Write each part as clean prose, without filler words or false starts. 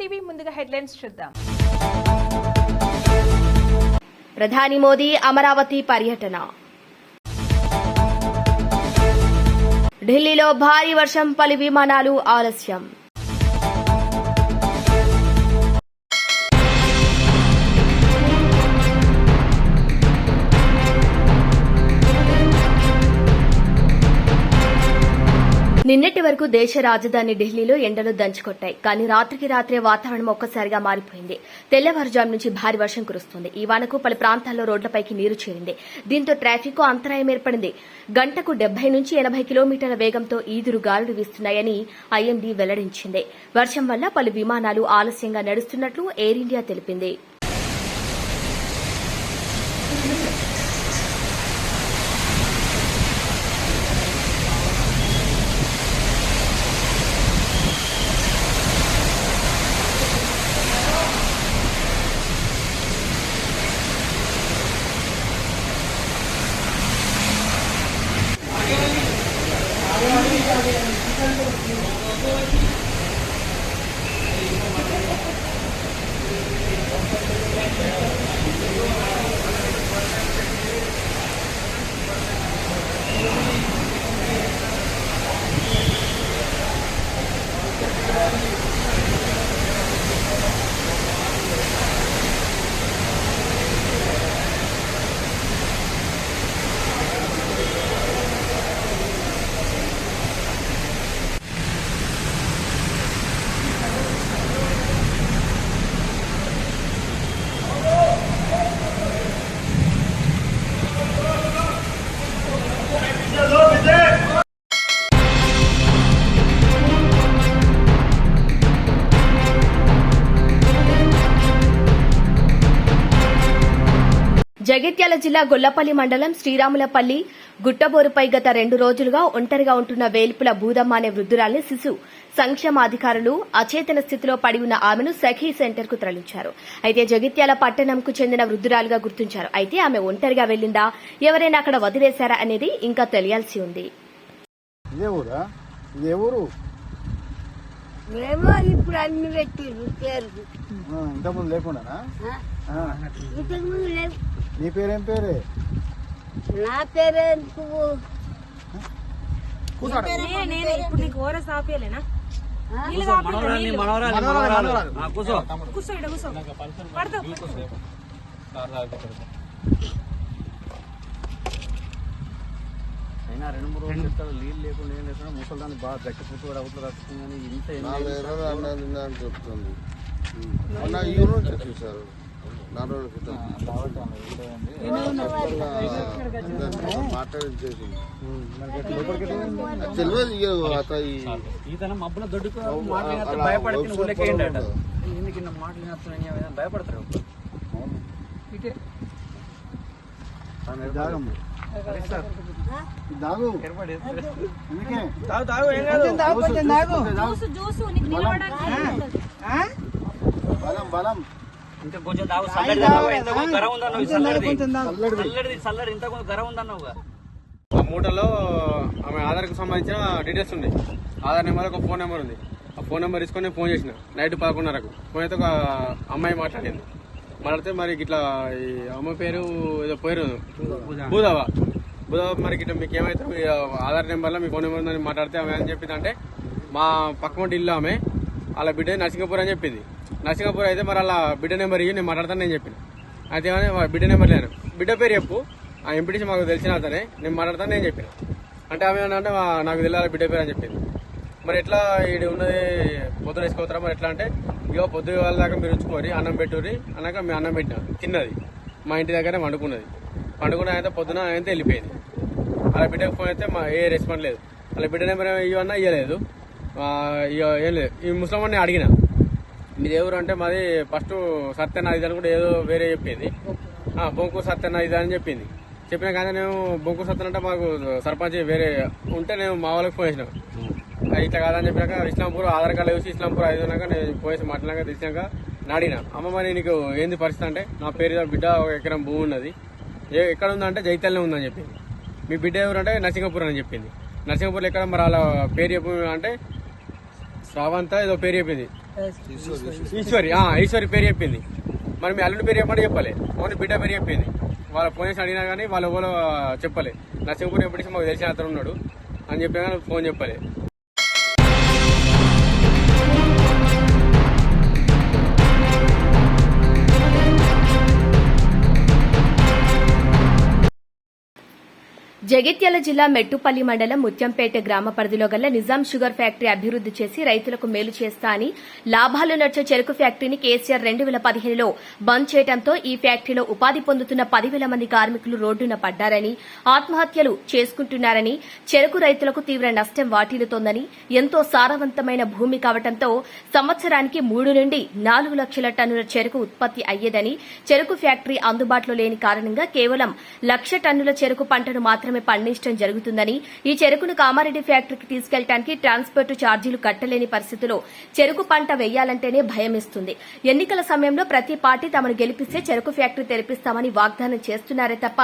TV ముందుగా headlines చూద్దాం. ప్రధాని మోదీ అమరావతి పర్యటన. ఢిల్లీలో భారీ వర్షం, పలు విమానాలు ఆలస్యం. నిన్నటి వరకు దేశ రాజధాని ఢిల్లీలో ఎండలు దంచుకొట్టాయి. కానీ రాత్రికి రాత్రే వాతావరణం ఒక్కసారిగా మారిపోయింది. తెల్లవారుజాము నుంచి భారీ వర్షం కురుస్తుంది. ఈ వానకు పలు ప్రాంతాల్లో రోడ్లపైకి నీరు చేరింది. దీంతో ట్రాఫిక్ కు అంతరాయం ఏర్పడింది. గంటకు 70 నుంచి 80 కిలోమీటర్ల వేగంతో ఈదురు గాలులు వీస్తున్నాయని ఐఎండీ వెల్లడించింది. వర్షం వల్ల పలు విమానాలు ఆలస్యంగా నడుస్తున్నట్లు ఎయిర్ ఇండియా తెలిపింది. జగిత్యాల జిల్లా గొల్లపల్లి మండలం శ్రీరాములపల్లి గుట్టబోరుపై గత 2 రోజులుగా ఒంటరిగా ఉంటున్న వేల్పుల భూదమ్మ అనే వృద్ధురాల్ని శిశు సంక్షేమాధికారులు అచేతన స్థితిలో పడి ఉన్న ఆమెను సఖీ సెంటర్ కు తరలించారు. అయితే జగిత్యాల పట్టణంకు చెందిన వృద్ధురాలుగా గుర్తించారు. అయితే ఆమె ఒంటరిగా వెళ్లిందా, ఎవరైనా అక్కడ వదిలేశారా అనేది ఇంకా తెలియాల్సి ఉంది. ఇప్పుడు అన్ని పెట్టిర్రు పేరు ఇంతకుముందు లేకుండా. ఇంతకుముందు లేవు. నీ పేరేం పేరే? నా పేరే ఎందుకు? ఇప్పుడు నీకు ఓరస్ ఆపేలేనా? అయినా 2-3 రోజులు నీళ్ళు లేకుండా ఏం లేకుండా ముసలిదాన్ని బాగా గట్టిపోతూ కూడా అవుతుంది వస్తుంది. ఇంత చెప్తుంది చూసారు 4 రోజుల క్రితం మాట్లాడించేసి తెలియదు. ఈతన మబ్బున దొడ్డుకు భయపడుతుంది. మాటలు భయపడతారు. బలం ఇంకా కొంచెం తాగు. చల్లడి గరం ఉందన్నావు. చల్లడి ఇంత కొంచెం గరం ఉందన్నావుగా. ఆ మూటలో ఆమె ఆధార్కి సంబంధించిన డీటెయిల్స్ ఉన్నాయి. ఆధార్ నెంబర్, ఒక ఫోన్ నెంబర్ ఉంది. ఆ ఫోన్ నెంబర్ తీసుకొని ఫోన్ చేసిన నైట్ 11:30కు. ఫోన్ అయితే ఒక అమ్మాయి మాట్లాడింది. మాట్లాడితే మరి ఇట్లా ఈ అమ్మాయి పేరు ఏదో పేరు భూదావా మరి ఇట్లా మీకు ఏమైతే మీ ఆధార్ నెంబర్లో మీ ఫోన్ నెంబర్ ఉందని మాట్లాడితే ఆమె అని చెప్పింది అంటే మా పక్కన ఇల్లు ఆమె వాళ్ళ బిడ్డ నర్సింగపూర్ అని చెప్పింది. నర్సింగపూర్ అయితే మరి అలా బిడ్డ నెంబర్ ఇవి నేను మాట్లాడతాను నేను చెప్పిన. అయితే బిడ్డ నెంబర్ లేను, బిడ్డ పేరు చెప్పు, ఆ ఎంపీటీసీ మాకు తెలిసిన అతనే, నేను మాట్లాడతాను నేను చెప్పిన. అంటే ఆమె అంటే నాకు తెలియాలి బిడ్డ పేరు అని చెప్పింది. మరి ఎట్లా ఇది ఉన్నది పొద్దున వేసుకోతారా మరి ఎట్లా అంటే ఇక పొద్దు వాళ్ళ దాకా మీరు ఉంచుకోరి, అన్నం పెట్టుర్రి అన్నాక మేము అన్నం పెట్టినా తిన్నది. మా ఇంటి దగ్గరే వండుకున్నది. పండుకున్న అయితే పొద్దున అయితే వెళ్ళిపోయింది. అలా బిడ్డకు ఫోన్ అయితే ఏ రెస్పాండ్ లేదు. అలా బిడ్డ నెంబర్ ఇవన్నా ఇవ్వలేదు. ఏం లేదు. ఈ ముస్లిం అడిగిన మీది ఎవరు అంటే మాది ఫస్ట్ సత్యన్న ఇది అని కూడా ఏదో వేరే చెప్పింది. బొంకు సత్యన్న ఇది అని చెప్పింది. చెప్పినా కానీ నేను బొంకు సత్యన అంటే మాకు సర్పంచ్ వేరే ఉంటే నేను మా వాళ్ళకి ఫోన్ చేసిన. ఇట్లా కాదని చెప్పినాక ఇస్లాంపూర్ ఆధార్ కార్డు వేసి ఇస్లాంపూర్ ఐదు ఉన్నాక నేను పోయేసి మాట్లాడినాక తెలిసినాక నాడినా అమ్మ మరి నీకు ఏంది పరిస్థితి అంటే నా పేరు బిడ్డ 1 ఎకరం భూమి ఉన్నది, ఎక్కడ ఉందంటే జైతల్నే ఉందని చెప్పింది. మీ బిడ్డ ఎవరంటే నరసింగపూర్ అని చెప్పింది. నరసింగపూర్లో ఎక్కడ మరి వాళ్ళ పేరు చెప్పు అంటే శ్రావంత ఏదో పేరు చెప్పింది. ఈశ్వరి పేరు చెప్పింది. మరి మీ అల్లుడి పేరు చెప్పండి చెప్పలే, ఓన్లీ బిడ్డ పేరు చెప్పింది. వాళ్ళ ఫోన్ చేసి అడిగినా కానీ వాళ్ళు ఎవరో చెప్పలే. నరసింహపురం ఎప్పుడు మాకు తెలిసిన అతను ఉన్నాడు అని చెప్పినా కానీ ఫోన్ చెప్పలే. జగిత్యాల జిల్లా మెట్టుపల్లి మండలం ముత్యంపేట గ్రామ పరిధిలో గల నిజాం షుగర్ ఫ్యాక్టరీ అభివృద్ది చేసి రైతులకు మేలు చేస్తా అని లాభాలు నడిచే చెరకు ఫ్యాక్టరీని కేసీఆర్ 2015లో బంద్ చేయడంతో ఈ ఫ్యాక్టరీలో ఉపాధి పొందుతున్న 10,000 మంది కార్మికులు రోడ్డున పడ్డారని, ఆత్మహత్యలు చేసుకుంటున్నారని, చెరకు రైతులకు తీవ్ర నష్టం వాటిల్లుతోందని, ఎంతో సారవంతమైన భూమి కావడంతో సంవత్సరానికి 3 నుండి 4 లక్షల టన్నుల చెరకు ఉత్పత్తి అయ్యేదని, చెరకు ఫ్యాక్టరీ అందుబాటులో లేని కారణంగా కేవలం 1,00,000 టన్నుల చెరకు పంటను మాత్రమే పండించడం జరుగుతుందని, ఈ చెరుకును కామారెడ్డి ఫ్యాక్టరీకి తీసుకెళ్లడానికి ట్రాన్స్పోర్ట్ ఛార్జీలు కట్టలేని పరిస్థితిలో చెరుకు పంట వేయాలంటేనే భయమేస్తుంది. ఎన్నికల సమయంలో ప్రతి పార్టీ తమను గెలిపిస్తే చెరుకు ఫ్యాక్టరీ తెరిపిస్తామని వాగ్దానం చేస్తున్నారే తప్ప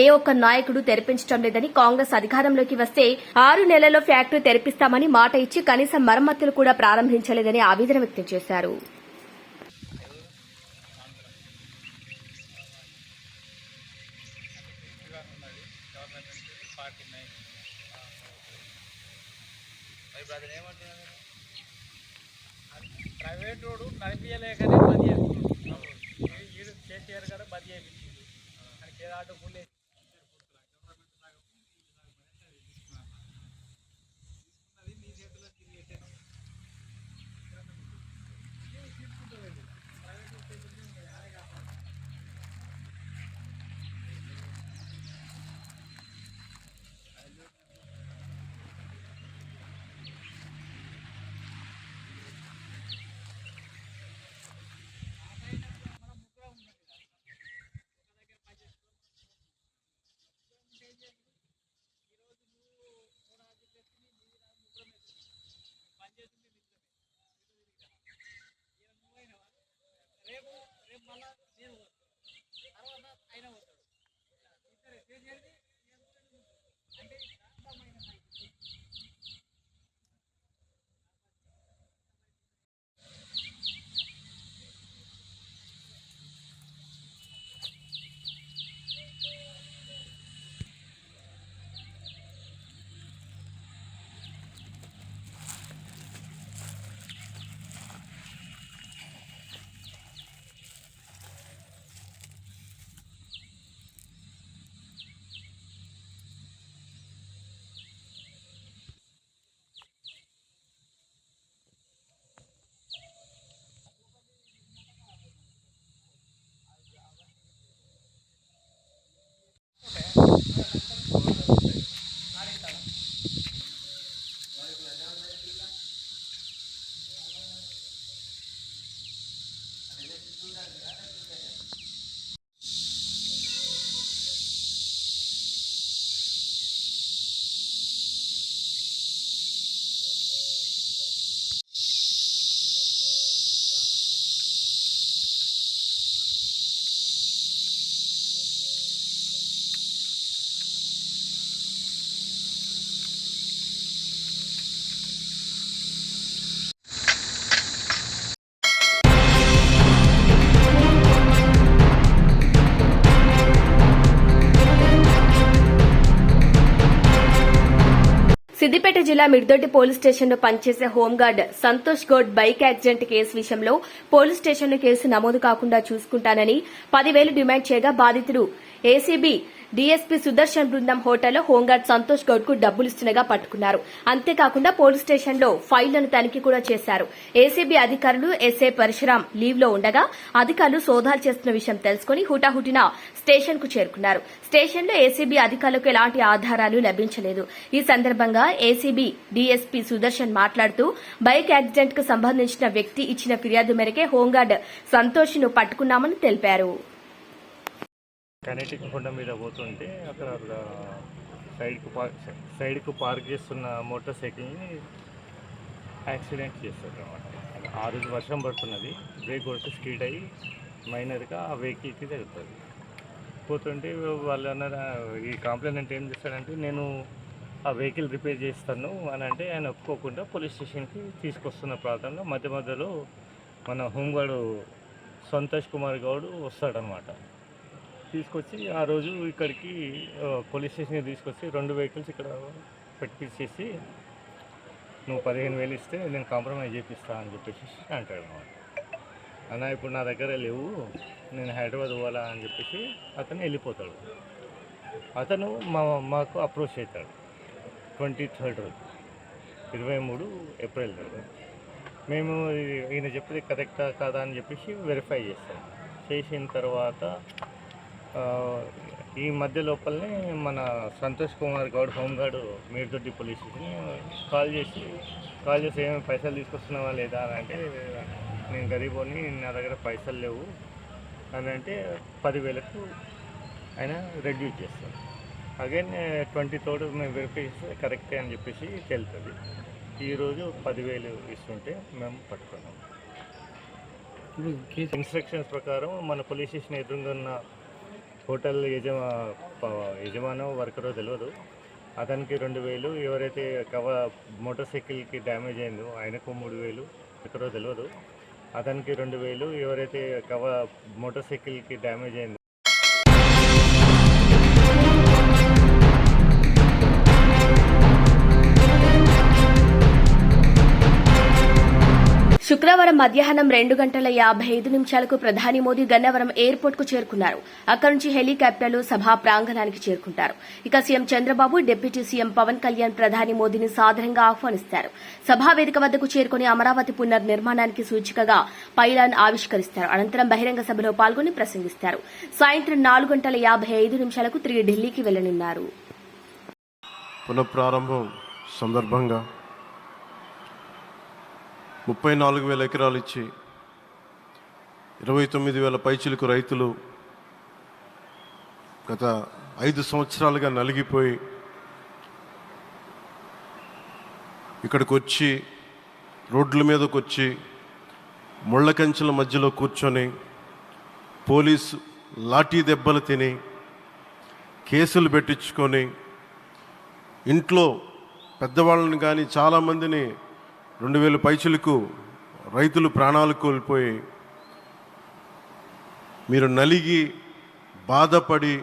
ఏ ఒక్క నాయకుడు తెరిపించడం లేదని, కాంగ్రెస్ అధికారంలోకి వస్తే 6 నెలల్లో ఫ్యాక్టరీ తెరిపిస్తామని మాట ఇచ్చి కనీసం మరమ్మతులు కూడా ప్రారంభించలేదని ఆవేదన వ్యక్తం చేశారు. ప్రైవేట్ రోడ్డు నడిపించలేకనే బంద్ చేస్తున్నాం. ఈడు కేసీఆర్ గారు బంద్ చేయించింది. మనకి ఏదో ఆటో పుల్లే రేపు మళ్ళా నేను తర్వాత ఆయన పోతాడు. అంటే సిద్దిపేట జిల్లా మిర్దొడ్డి పోలీస్ స్టేషన్లో పనిచేసే home guard Santosh Goud bike accident case విషయంలో పోలీస్ స్టేషన్లో కేసు నమోదు కాకుండా చూసుకుంటానని 10,000 డిమాండ్ చేయగా బాధితుడు ఏసీబీ డీఎస్పీ సుదర్శన్ బృందం హోటల్లో హోంగార్డ్ సంతోష్ గౌడ్ కు డబ్బులిస్తుండగా పట్టుకున్నారు. అంతేకాకుండా పోలీస్ స్టేషన్లో ఫైళ్లను తనిఖీ కూడా చేశారు. ఏసీబీ అధికారులు ఎస్ఐ పరశురాం లీవ్ లో ఉండగా అధికారులు సోదాలు చేస్తున్న విషయం తెలుసుకుని హుటాహుటిన స్టేషన్ కు చేరుకున్నారు. స్టేషన్లో ఏసీబీ అధికారులకు ఎలాంటి ఆధారాలు లభించలేదు. ఈ సందర్భంగా ఏసీబీ డీఎస్పీ సుదర్శన్ మాట్లాడుతూ బైక్ యాక్సిడెంట్ కు సంబంధించిన వ్యక్తి ఇచ్చిన ఫిర్యాదు మేరకే హోంగార్డ్ సంతోష్ ను పట్టుకున్నామని తెలిపారు. కనెక్టింగ్ కొండ మీద పోతుంటే అక్కడ సైడ్కు పార్క్ చేస్తున్న మోటార్ సైకిల్ని యాక్సిడెంట్ చేస్తారు అన్నమాట. ఆ రోజు వర్షం పడుతున్నది, బ్రేక్ కొడితే స్కిడ్ అయ్యి మైనర్గా ఆ వెహికల్కి తగ్గుతుంది. పోతుంటే వాళ్ళు అన్నారు, ఈ కంప్లైంట్ ఏం చేస్తాడంటే నేను ఆ వెహికల్ రిపేర్ చేస్తాను అని అంటే ఆయన ఒప్పుకోకుండా పోలీస్ స్టేషన్కి తీసుకొస్తున్న ప్రాంతంలో మధ్యలో మన హోంగార్డు సంతోష్ కుమార్ గౌడ్ వస్తాడనమాట. తీసుకొచ్చి ఆ రోజు ఇక్కడికి పోలీస్ స్టేషన్కి తీసుకొచ్చి 2 వెహికల్స్ ఇక్కడ పెట్టించేసి నువ్వు 15,000 ఇస్తే నేను కాంప్రమైజ్ చేపిస్తా అని చెప్పేసి అంటాడు అనమాట. అన్న ఇప్పుడు నా దగ్గర లేవు, నేను హైదరాబాద్ పోవాలా అని చెప్పేసి అతను వెళ్ళిపోతాడు. అతను మాకు అప్రోచ్ అవుతాడు 23rd రోజు, 23 ఏప్రిల్ రోజు. మేము ఈయన చెప్పేది కరెక్టా కాదా అని చెప్పేసి వెరిఫై చేస్తాం. చేసిన తర్వాత ఈ మధ్య లోపలనే మన Santosh Kumar Goud home guard Meddoddi police station call చేసి ఏమైనా పైసలు తీసుకొస్తున్నావా లేదా అని అంటే, నేను గరీబోని, నా దగ్గర పైసలు లేవు అని అంటే 10,000కు ఆయన రెడ్యూస్ చేస్తాం. అగైన్ 23rd మేము వెరిఫై చేస్తే కరెక్టే అని చెప్పేసి తెలుస్తుంది. ఈరోజు 10,000 ఇస్తుంటే మేము పట్టుకున్నాం. ఇన్స్ట్రక్షన్స్ ప్రకారం మన పోలీస్ స్టేషన్ ఎదురుగా ఉన్న హోటల్ యజమానో వర్కరో తెలియదు, అతనికి 2,000, ఎవరైతే మోటార్ సైకిల్కి డ్యామేజ్ అయిందో ఆయనకు 3,000, వర్కరో తెలియదు, అతనికి 2,000, ఎవరైతే మోటార్ సైకిల్కి డ్యామేజ్ అయిందో శుక్రవారం మధ్యాహ్నం 2:55 ప్రధాని మోదీ గన్నవరం ఎయిర్పోర్ట్ కు చేరుకున్నారు. అక్కడి నుంచి హెలికాప్టర్లు సభా ప్రాంగణానికి చేరుకుంటారు. ఇక CM Chandrababu, deputy CM Pawan Kalyan ప్రధాని మోదీని సాదరంగా ఆహ్వానిస్తారు. సభా వేదిక వద్దకు చేరుకుని అమరావతి పునర్నిర్మాణానికి సూచికగా పైలాన్ ఆవిష్కరిస్తారు. అనంతరం బహిరంగ సభలో పాల్గొని ప్రసంగిస్తారు. సాయంత్రం 4:55 తిరిగి ఢిల్లీకి వెళ్లనున్నారు. పునఃప్రారంభం సందర్భంగా 34,000 ఎకరాలు ఇచ్చి 29,000 పైచిలకు రైతులు గత 5 సంవత్సరాలుగా నలిగిపోయి ఇక్కడికి వచ్చి రోడ్ల మీదకి వచ్చి ముళ్ళ కంచెల మధ్యలో కూర్చొని పోలీసు లాఠీ దెబ్బలు తిని కేసులు పెట్టించుకొని ఇంట్లో పెద్దవాళ్ళని కానీ చాలామందిని 2,000 పైచులకు రైతులు ప్రాణాలు కోల్పోయి మీరు నలిగి బాధపడి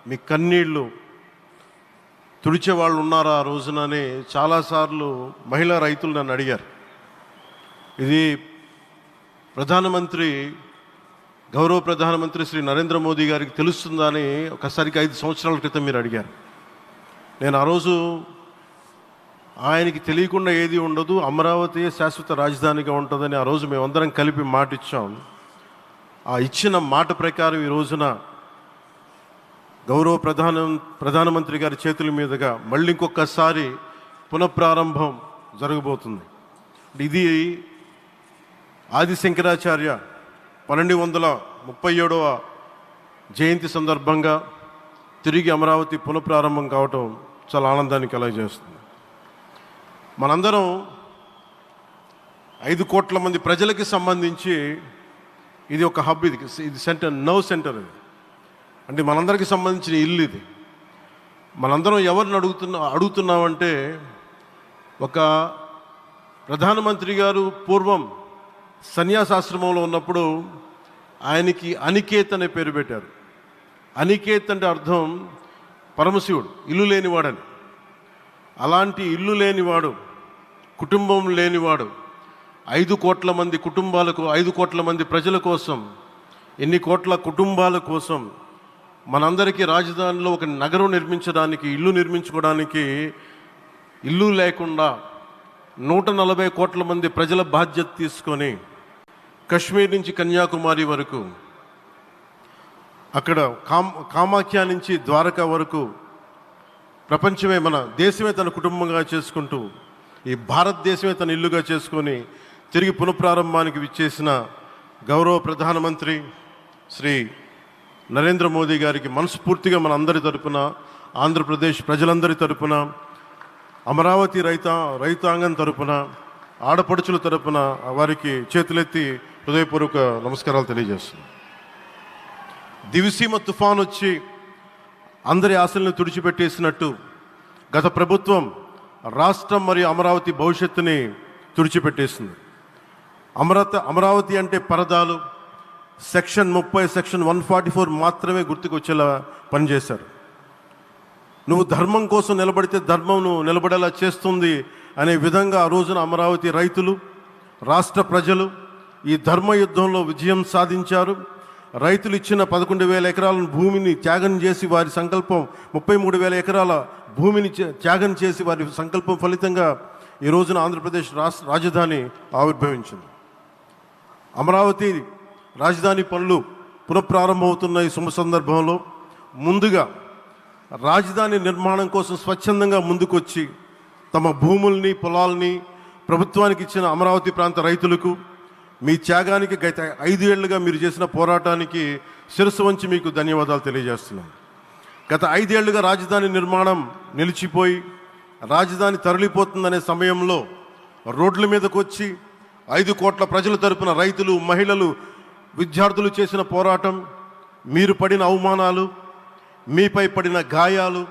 మీ కన్నీళ్ళు తుడిచే వాళ్ళు ఉన్నారా ఆ రోజునని చాలాసార్లు మహిళా రైతులు నన్ను అడిగారు. ఇది గౌరవ ప్రధానమంత్రి శ్రీ నరేంద్ర మోదీ గారికి తెలుస్తుందా అని ఒకసారికి 5 సంవత్సరాల క్రితం మీరు అడిగారు. నేను ఆ రోజు ఆయనకి తెలియకుండా ఏది ఉండదు, అమరావతి శాశ్వత రాజధానిగా ఉంటుందని ఆ రోజు మేమందరం కలిపి మాట ఇచ్చాం. ఆ ఇచ్చిన మాట ప్రకారం ఈ రోజున గౌరవ ప్రధానమంత్రి గారి చేతుల మీదుగా మళ్ళీ ఇంకొకసారి పునఃప్రారంభం జరగబోతుంది. ఇది ఆది శంకరాచార్య 1237వ జయంతి సందర్భంగా తిరిగి అమరావతి పునఃప్రారంభం కావటం చాలా ఆనందాన్ని కలగజేస్తుంది. మనందరం 5 కోట్ల మంది ప్రజలకి సంబంధించి ఇది ఒక హబ్, ఇది సెంటర్, నర్వ్ సెంటర్. ఇది అంటే మనందరికీ సంబంధించిన ఇల్లు ఇది. మనందరం ఎవరిని అడుగుతున్నామంటే, ఒక ప్రధానమంత్రి గారు పూర్వం సన్యాసాశ్రమంలో ఉన్నప్పుడు ఆయనకి అనికేత్ అనే పేరు పెట్టారు. అనికేత్ అంటే అర్థం పరమశివుడు, ఇల్లు లేనివాడని. అలాంటి ఇల్లు లేనివాడు, కుటుంబం లేనివాడు 5 కోట్ల మంది కుటుంబాలకు, 5 కోట్ల మంది ప్రజల కోసం, ఎన్ని కోట్ల కుటుంబాల కోసం మనందరికీ రాజధానిలో ఒక నగరం నిర్మించడానికి, ఇల్లు నిర్మించుకోవడానికి ఇల్లు లేకుండా 140 కోట్ల మంది ప్రజల బాధ్యత తీసుకొని కశ్మీర్ నుంచి కన్యాకుమారి వరకు, అక్కడ కామాఖ్య నుంచి ద్వారకా వరకు ప్రపంచమే, మన దేశమే తన కుటుంబంగా చేసుకుంటూ, ఈ భారతదేశమే తన ఇల్లుగా చేసుకొని తిరిగి పునఃప్రారంభానికి విచ్చేసిన గౌరవ ప్రధానమంత్రి శ్రీ నరేంద్ర మోదీ గారికి మనస్ఫూర్తిగా మన అందరి తరపున, ఆంధ్రప్రదేశ్ ప్రజలందరి తరపున, అమరావతి రైతాంగం తరపున, ఆడపడుచుల తరపున వారికి చేతులెత్తి హృదయపూర్వక నమస్కారాలు తెలియజేస్తున్నాను. దివిసీమ తుఫాన్ వచ్చి అందరి ఆశలను తుడిచిపెట్టేసినట్టు గత ప్రభుత్వం రాష్ట్రం మరియు అమరావతి భవిష్యత్తుని తుడిచిపెట్టేసింది. అమరావతి అంటే పరదాలు, సెక్షన్ 30, సెక్షన్ 144 మాత్రమే గుర్తుకొచ్చేలా పనిచేశారు. నువ్వు ధర్మం కోసం నిలబడితే ధర్మం నువ్వు నిలబడేలా చేస్తుంది అనే విధంగా ఆ రోజున అమరావతి రైతులు, రాష్ట్ర ప్రజలు ఈ ధర్మ యుద్ధంలో విజయం సాధించారు. రైతులు ఇచ్చిన 11,000 ఎకరాల భూమిని త్యాగం చేసి వారి సంకల్పం 33,000 ఎకరాల భూమిని త్యాగం చేసి వారి సంకల్పం ఫలితంగా ఈ రోజున ఆంధ్రప్రదేశ్ రాజధాని ఆవిర్భవించింది. అమరావతి రాజధాని పనులు పునఃప్రారంభమవుతున్న ఈ శుభ సందర్భంలో ముందుగా రాజధాని నిర్మాణం కోసం స్వచ్ఛందంగా ముందుకొచ్చి తమ భూముల్ని, పొలాల్ని ప్రభుత్వానికి ఇచ్చిన అమరావతి ప్రాంత రైతులకు మీ త్యాగానికి గత 5 ఏళ్లుగా మీరు చేసిన పోరాటానికి శిరస్సు వంచి మీకు ధన్యవాదాలు తెలియజేస్తున్నాను. గత 5 ఏళ్లుగా రాజధాని నిర్మాణం నిలిచిపోయి రాజధాని తరలిపోతుందనే సమయంలో రోడ్ల మీదకు వచ్చి 5 కోట్ల ప్రజల తరపున రైతులు, మహిళలు, విద్యార్థులు చేసిన పోరాటం, మీరు పడిన అవమానాలు, మీపై పడిన గాయాలు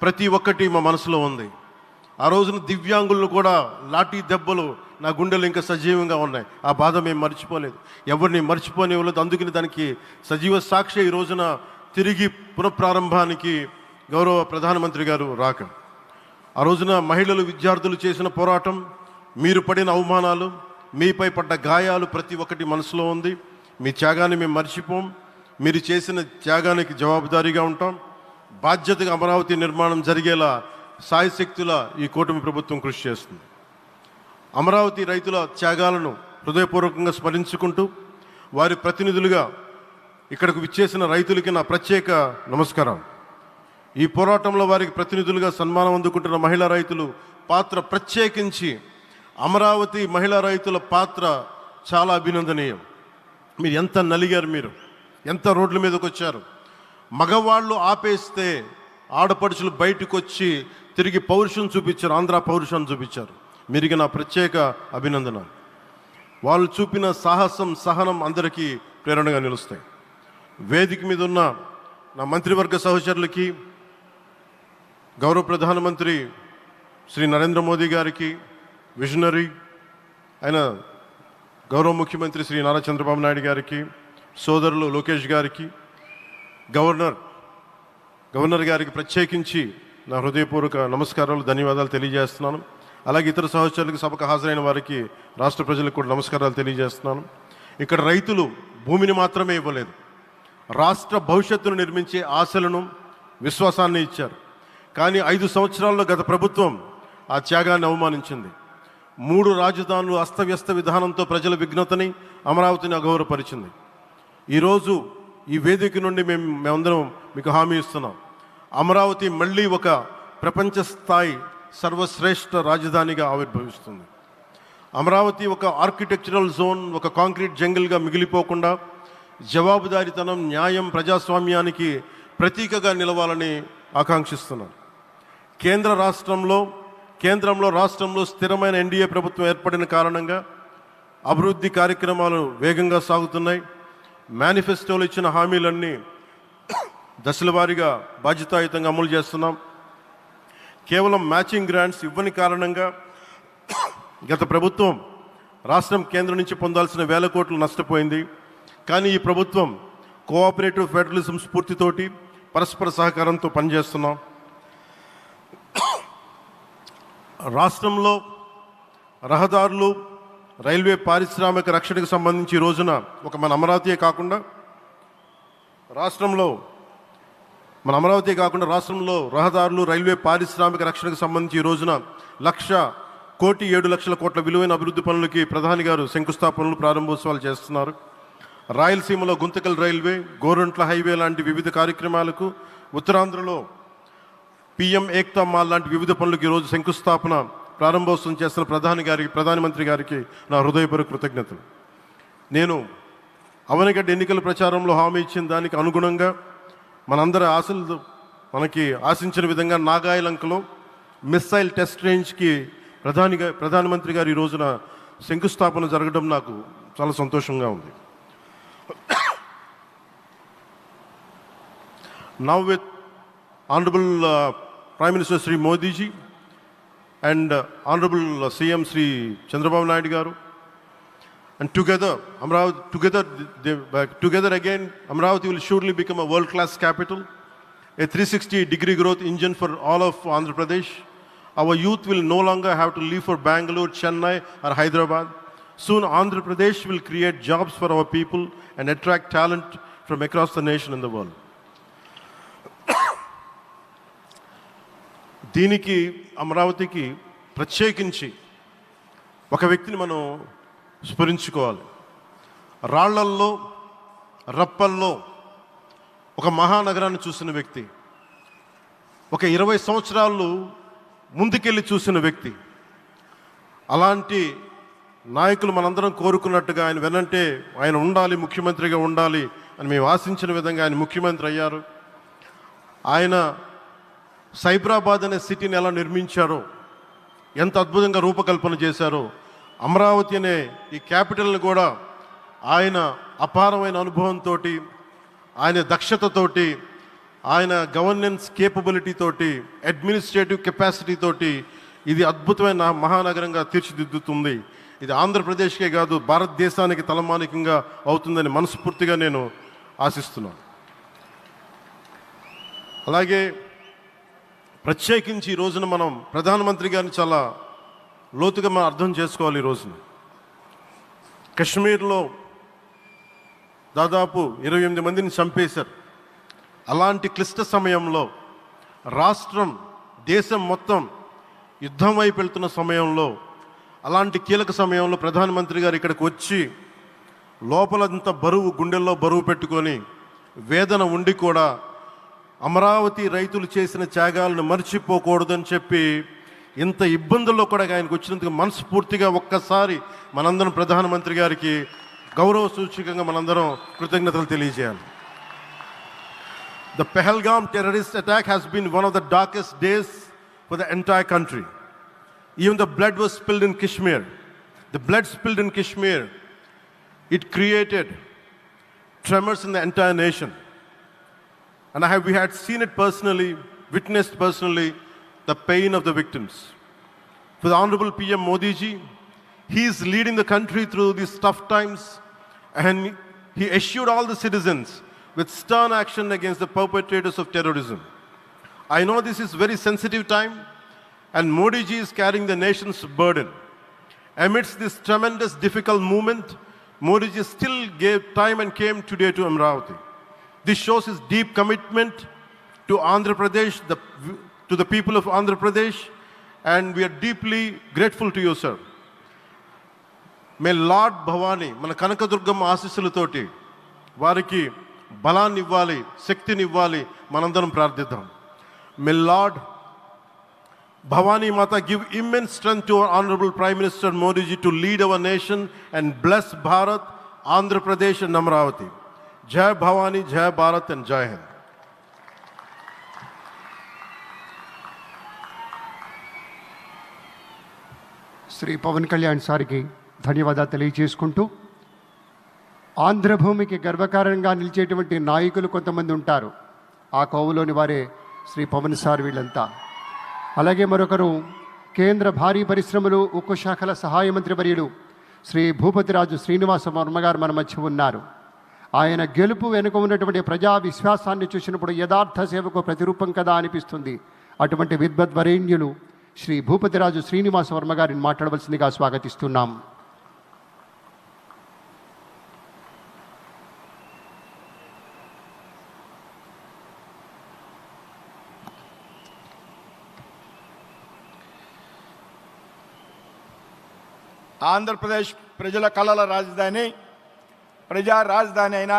ప్రతి ఒక్కటి మా మనసులో ఉంది. ఆ రోజున దివ్యాంగులను కూడా లాఠీ దెబ్బలు నా గుండెలు ఇంకా సజీవంగా ఉన్నాయి. ఆ బాధ మేము మర్చిపోలేదు, ఎవరిని మర్చిపోనివ్వలేదు. అందుకని దానికి సజీవ సాక్షి ఈ రోజున తిరిగి పునఃప్రారంభానికి గౌరవ ప్రధానమంత్రి గారు రాక, ఆ రోజున మహిళలు, విద్యార్థులు చేసిన పోరాటం, మీరు పడిన అవమానాలు, మీపై పడ్డ గాయాలు ప్రతి ఒక్కటి మనసులో ఉంది. మీ త్యాగాన్ని మేము మర్చిపోం. మీరు చేసిన త్యాగానికి జవాబుదారీగా ఉంటాం. బాధ్యతగా అమరావతి నిర్మాణం జరిగేలా సాయశక్తుల ఈ కూటమి ప్రభుత్వం కృషి చేస్తుంది. అమరావతి రైతుల త్యాగాలను హృదయపూర్వకంగా స్మరించుకుంటూ వారి ప్రతినిధులుగా ఇక్కడకు విచ్చేసిన రైతులకి నా ప్రత్యేక నమస్కారం. ఈ పోరాటంలో వారికి ప్రతినిధులుగా సన్మానం అందుకుంటున్న మహిళా రైతులు పాత్ర, ప్రత్యేకించి అమరావతి మహిళా రైతుల పాత్ర చాలా అభినందనీయం. మీరు ఎంత నలిగారు, మీరు ఎంత రోడ్ల మీదకి వచ్చారు. మగవాళ్ళు ఆపేస్తే ఆడపడుచులు బయటకు వచ్చి తిరిగి పౌరుషం చూపించారు, ఆంధ్ర పౌరుషాన్ని చూపించారు. మీరికి నా ప్రత్యేక అభినందన. వాళ్ళు చూపిన సాహసం, సహనం అందరికీ ప్రేరణగా నిలుస్తాయి. వేదిక మీద ఉన్న నా మంత్రివర్గ సహచరులకి, గౌరవ ప్రధానమంత్రి శ్రీ నరేంద్ర మోదీ గారికి, విజనరీ అయిన గౌరవ ముఖ్యమంత్రి శ్రీ నారా చంద్రబాబు నాయుడు గారికి, సోదరులు లోకేష్ గారికి, గవర్నర్ గారికి ప్రత్యేకించి నా హృదయపూర్వక నమస్కారాలు, ధన్యవాదాలు తెలియజేస్తున్నాను. అలాగే ఇతర సహచరులకు, సభకు హాజరైన వారికి, రాష్ట్ర ప్రజలకు కూడా నమస్కారాలు తెలియజేస్తున్నాను. ఇక్కడ రైతులు భూమిని మాత్రమే ఇవ్వలేదు, రాష్ట్ర భవిష్యత్తును నిర్మించే ఆశలను, విశ్వాసాన్ని ఇచ్చారు. కానీ 5 సంవత్సరాల్లో గత ప్రభుత్వం ఆ త్యాగాన్ని అవమానించింది. 3 రాజధానులు అస్తవ్యస్త విధానంతో ప్రజల విఘ్నతని, అమరావతిని అగౌరవపరిచింది. ఈరోజు ఈ వేదిక నుండి మేమందరం మీకు హామీ ఇస్తున్నాం, అమరావతి మళ్ళీ ఒక ప్రపంచ స్థాయి సర్వశ్రేష్ఠ రాజధానిగా ఆవిర్భవిస్తుంది. అమరావతి ఒక ఆర్కిటెక్చరల్ జోన్, ఒక కాంక్రీట్ జంగిల్గా మిగిలిపోకుండా జవాబుదారీతనం, న్యాయం, ప్రజాస్వామ్యానికి ప్రతీకగా నిలవాలని ఆకాంక్షిస్తున్నాను. కేంద్రంలో రాష్ట్రంలో స్థిరమైన ఎన్డీఏ ప్రభుత్వం ఏర్పడిన కారణంగా అభివృద్ధి కార్యక్రమాలు వేగంగా సాగుతున్నాయి. మేనిఫెస్టోలో ఇచ్చిన హామీలన్నీ దశల వారీగా బాధ్యతాయుతంగా అమలు చేస్తున్నాం. కేవలం మ్యాచింగ్ గ్రాంట్స్ ఇవ్వని కారణంగా గత ప్రభుత్వం రాష్ట్రం కేంద్రం నుంచి పొందాల్సిన 1,000 కోట్లు నష్టపోయింది. కానీ ఈ ప్రభుత్వం కోఆపరేటివ్ ఫెడరలిజం స్ఫూర్తితోటి పరస్పర సహకారంతో పనిచేస్తున్నాం. రాష్ట్రంలో రహదారులు, రైల్వే, పారిశ్రామిక రక్షణకు సంబంధించి ఈ రోజున మన అమరావతి కాకుండా రాష్ట్రంలో రహదారులు, రైల్వే, పారిశ్రామిక రక్షణకు సంబంధించి ఈ రోజున 1,07,00,000 కోట్ల విలువైన అభివృద్ధి పనులకి ప్రధాని గారు శంకుస్థాపనలు, ప్రారంభోత్సవాలు చేస్తున్నారు. రాయలసీమలో గుంతకల్ రైల్వే, గోరంట్ల హైవే లాంటి వివిధ కార్యక్రమాలకు, ఉత్తరాంధ్రలో PM ఏక్తా మాల్ లాంటి వివిధ పనులకు ఈరోజు శంకుస్థాపన, ప్రారంభోత్సవం చేస్తున్న ప్రధానమంత్రి గారికి నా హృదయపూర్వక కృతజ్ఞతలు. నేను అవనిగడ్డ ఎన్నికల ప్రచారంలో హామీ ఇచ్చిన దానికి అనుగుణంగా మనందరి ఆశలు మనకి ఆశించిన విధంగా నాగాయలంకలో మిస్సైల్ టెస్ట్ రేంజ్కి ప్రధానమంత్రి గారు ఈ రోజున శంకుస్థాపన జరగడం నాకు చాలా సంతోషంగా ఉంది. Now with Honorable Prime Minister Sri Modi ji and Honorable CM Sri Chandrababu Naidu garu. And together, together again, Amravati will surely become a world-class capital, a 360-degree growth engine for all of Andhra Pradesh. Our youth will no longer have to leave for Bangalore, Chennai or Hyderabad. Soon, Andhra Pradesh will create jobs for our people and attract talent from across the nation and the world. దీనికి అమరావతికి ప్రత్యేకించి ఒక వ్యక్తిని మనం స్మరించుకోవాలి. రాళ్లల్లో రప్పల్లో ఒక మహానగరాన్ని చూసిన వ్యక్తి, ఒక 20 సంవత్సరాలు ముందుకెళ్ళి చూసిన వ్యక్తి. అలాంటి నాయకులు మనందరం కోరుకున్నట్టుగా ఆయన వెనంటే ఆయన ఉండాలి, ముఖ్యమంత్రిగా ఉండాలి అని మేము ఆశించిన విధంగా ఆయన ముఖ్యమంత్రి అయ్యారు. ఆయన సైబరాబాద్ అనే సిటీని ఎలా నిర్మించారో, ఎంత అద్భుతంగా రూపకల్పన చేశారో, అమరావతి అనే ఈ క్యాపిటల్ని కూడా ఆయన అపారమైన అనుభవంతో, ఆయన దక్షతతోటి, ఆయన గవర్నెన్స్ కేపబిలిటీ తోటి, అడ్మినిస్ట్రేటివ్ కెపాసిటీ తోటి ఇది అద్భుతమైన మహానగరంగా తీర్చిదిద్దుతుంది. ఇది ఆంధ్రప్రదేశ్కే కాదు భారతదేశానికి తలమానికంగా అవుతుందని మనస్ఫూర్తిగా నేను ఆశిస్తున్నాను. అలాగే ప్రత్యేకించి ఈ రోజున మనం ప్రధానమంత్రి గారిని చాలా లోతుగా మనం అర్థం చేసుకోవాలి. ఈ రోజున కశ్మీర్లో దాదాపు 28 మందిని చంపేశారు. అలాంటి క్లిష్ట సమయంలో రాష్ట్రం, దేశం మొత్తం యుద్ధం వైపు వెళ్తున్న సమయంలో, అలాంటి కీలక సమయంలో ప్రధానమంత్రి గారు ఇక్కడికి వచ్చి లోపలంత బరువు, గుండెల్లో బరువు పెట్టుకొని వేదన ఉండి కూడా అమరావతి రైతులు చేసిన త్యాగాలను మర్చిపోకూడదని చెప్పి ఇంత ఇబ్బందుల్లో కూడా ఆయనకు వచ్చినందుకు మనస్ఫూర్తిగా ఒక్కసారి మనందరం ప్రధానమంత్రి గారికి గౌరవ సూచకంగా మనందరం కృతజ్ఞతలు తెలియజేయాలి. The Pahalgam terrorist attack has been one of the darkest days for the entire country. Even the blood was spilled in Kashmir. The blood spilled in Kashmir, it created tremors in the entire nation. And we had seen it personally, witnessed personally, the pain of the victims. For the Honorable PM Modi ji, he is leading the country through these tough times, and he assured all the citizens with stern action against the perpetrators of terrorism. I know this is very sensitive time, and Modi ji is carrying the nation's burden. Amidst this tremendous difficult moment, Modi ji still gave time and came today to Amravati. This shows his deep commitment to Andhra Pradesh, to the people of Andhra Pradesh, and we are deeply grateful to you, sir. May Lord Bhavani, మన కనకదుర్గమ్మ ఆశీస్సులతోటి వారికి బలాన్ని ఇవ్వాలి, శక్తిని ఇవ్వాలి, మనందరం ప్రార్థిద్దాం. May Lord Bhavani Mata give immense strength to our Honorable Prime Minister Modi ji to lead our nation and bless Bharat, Andhra Pradesh and Amravati. Jai Bhavani, Jai Bharat and Jai Hind. Shri Pawan Kalyan సార్కి ధన్యవాదాలు తెలియజేసుకుంటూ, ఆంధ్రభూమికి గర్వకారణంగా నిలిచేటువంటి నాయకులు కొంతమంది ఉంటారు. ఆ కోవలోని వారే Shri Pawan sir వీళ్ళంతా. అలాగే మరొకరు కేంద్ర భారీ పరిశ్రమలు, ఉక్కు శాఖల సహాయ మంత్రి వర్యులు శ్రీ భూపతిరాజు శ్రీనివాస వర్మ గారు మన మధ్య ఉన్నారు. ఆయన గెలుపు వెనుక ఉన్నటువంటి ప్రజా విశ్వాసాన్ని చూసినప్పుడు యథార్థ సేవకు ప్రతిరూపం కదా అనిపిస్తుంది. అటువంటి విద్వద్వరేణ్యులు శ్రీ భూపతిరాజు శ్రీనివాస వర్మ గారిని మాట్లాడవలసిందిగా స్వాగతిస్తున్నాం. ఆంధ్రప్రదేశ్ ప్రజల కళల రాజధాని, ప్రజా రాజధాని అయిన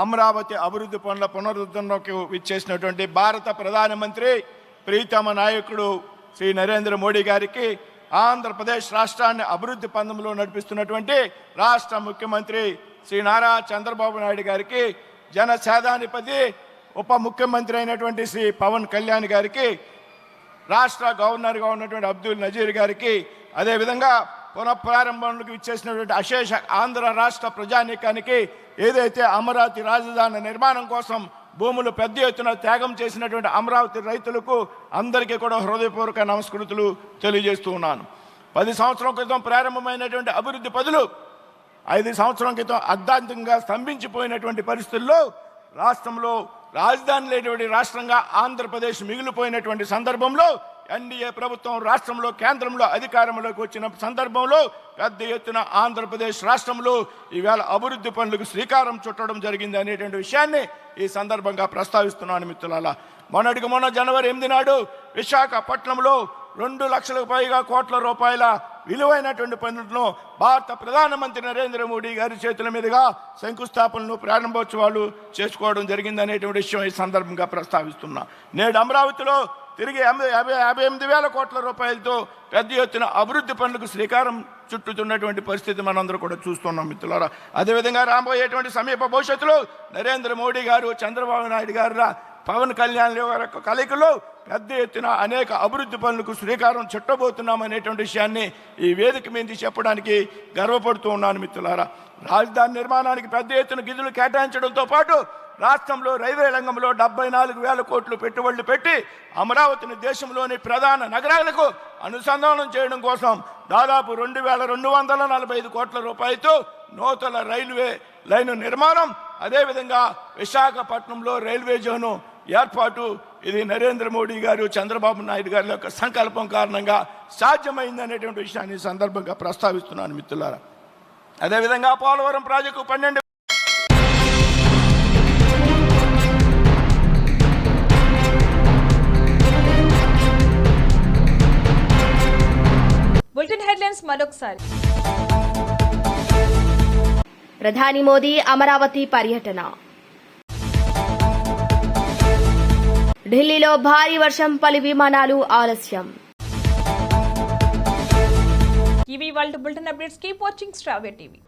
అమరావతి అభివృద్ధి పనుల పునరుద్ధరణకు విచ్చేసినటువంటి భారత ప్రధానమంత్రి ప్రీతమ నాయకుడు శ్రీ నరేంద్ర మోడీ గారికి, ఆంధ్రప్రదేశ్ రాష్ట్రాన్ని అభివృద్ధి పందంలో నడిపిస్తున్నటువంటి రాష్ట్ర ముఖ్యమంత్రి శ్రీ నారా చంద్రబాబు నాయుడు గారికి, జనసేనాధిపతి ఉప ముఖ్యమంత్రి అయినటువంటి శ్రీ పవన్ కళ్యాణ్ గారికి, రాష్ట్ర గవర్నర్గా ఉన్నటువంటి అబ్దుల్ నజీర్ గారికి, అదేవిధంగా పునఃప్రారంభంలోకి ఇచ్చేసినటువంటి అశేష ఆంధ్ర రాష్ట్ర ప్రజానీకానికి, ఏదైతే అమరావతి రాజధాని నిర్మాణం కోసం భూములు పెద్ద ఎత్తున త్యాగం చేసినటువంటి అమరావతి రైతులకు అందరికీ కూడా హృదయపూర్వక నమస్కృతులు తెలియజేస్తూ ఉన్నాను. 10 సంవత్సరాల క్రితం ప్రారంభమైనటువంటి అభివృద్ధి పనులు 5 సంవత్సరాల క్రితం అర్ధాంతంగా స్తంభించిపోయినటువంటి పరిస్థితుల్లో రాష్ట్రంలో రాజధాని లేనటువంటి రాష్ట్రంగా ఆంధ్రప్రదేశ్ మిగిలిపోయినటువంటి సందర్భంలో ఎన్డీఏ ప్రభుత్వం రాష్ట్రంలో కేంద్రంలో అధికారంలోకి వచ్చిన సందర్భంలో పెద్ద ఎత్తున ఆంధ్రప్రదేశ్ రాష్ట్రంలో ఈవేళ అభివృద్ధి పనులకు శ్రీకారం చుట్టడం జరిగింది అనేటువంటి విషయాన్ని ఈ సందర్భంగా ప్రస్తావిస్తున్నాను మిత్రులారా. మొన్న జనవరి 8 నాడు విశాఖపట్నంలో 2 లక్షలకు పైగా కోట్ల రూపాయల విలువైనటువంటి పనులను భారత ప్రధానమంత్రి నరేంద్ర మోడీ గారి చేతుల మీదుగా శంకుస్థాపనలు ప్రారంభోత్సవాలు చేసుకోవడం జరిగింది అనేటువంటి విషయం ఈ సందర్భంగా ప్రస్తావిస్తున్నా. నేడు అమరావతిలో తిరిగి 58,000 కోట్ల రూపాయలతో పెద్ద ఎత్తున అభివృద్ధి పనులకు శ్రీకారం చుట్టుతున్నటువంటి పరిస్థితి మనందరూ కూడా చూస్తున్నాం మిత్రులారా. అదేవిధంగా రాబోయేటువంటి సమీప భవిష్యత్తులో నరేంద్ర మోడీ గారు, చంద్రబాబు నాయుడు గారు, పవన్ కళ్యాణ్ గారి కలయికలో పెద్ద ఎత్తున అనేక అభివృద్ధి పనులకు శ్రీకారం చుట్టబోతున్నాం అనేటువంటి విషయాన్ని ఈ వేదిక మీద చెప్పడానికి గర్వపడుతూ ఉన్నాను మిత్రులారా. రాజధాని నిర్మాణానికి పెద్ద ఎత్తున నిధులు కేటాయించడంతో పాటు రాష్ట్రంలో రైల్వే రంగంలో 74,000 కోట్లు పెట్టుబడులు పెట్టి అమరావతిని దేశంలోని ప్రధాన నగరాలకు అనుసంధానం చేయడం కోసం దాదాపు 2,245 కోట్ల రూపాయలతో నూతన రైల్వే లైను నిర్మాణం, అదేవిధంగా విశాఖపట్నంలో రైల్వే జోను ఏర్పాటు ఇది నరేంద్ర మోడీ గారు, చంద్రబాబు నాయుడు గారి యొక్క సంకల్పం కారణంగా సాధ్యమైంది అనేటువంటి విషయాన్ని సందర్భంగా ప్రస్తావిస్తున్నాను మిత్రులారా. అదేవిధంగా పోలవరం ప్రాజెక్టు 12 బులెటిన్ హెడ్లైన్స్ మరొకసారి. ప్రధాని మోదీ అమరావతి పర్యటన. ఢిల్లీలో భారీ వర్షం, పలు విమానాలు ఆలస్యం. ఇవి వాళ్ళ బులెటిన్ అప్డేట్స్. కీప్ వాచింగ్ శ్రావ్య టీవీ.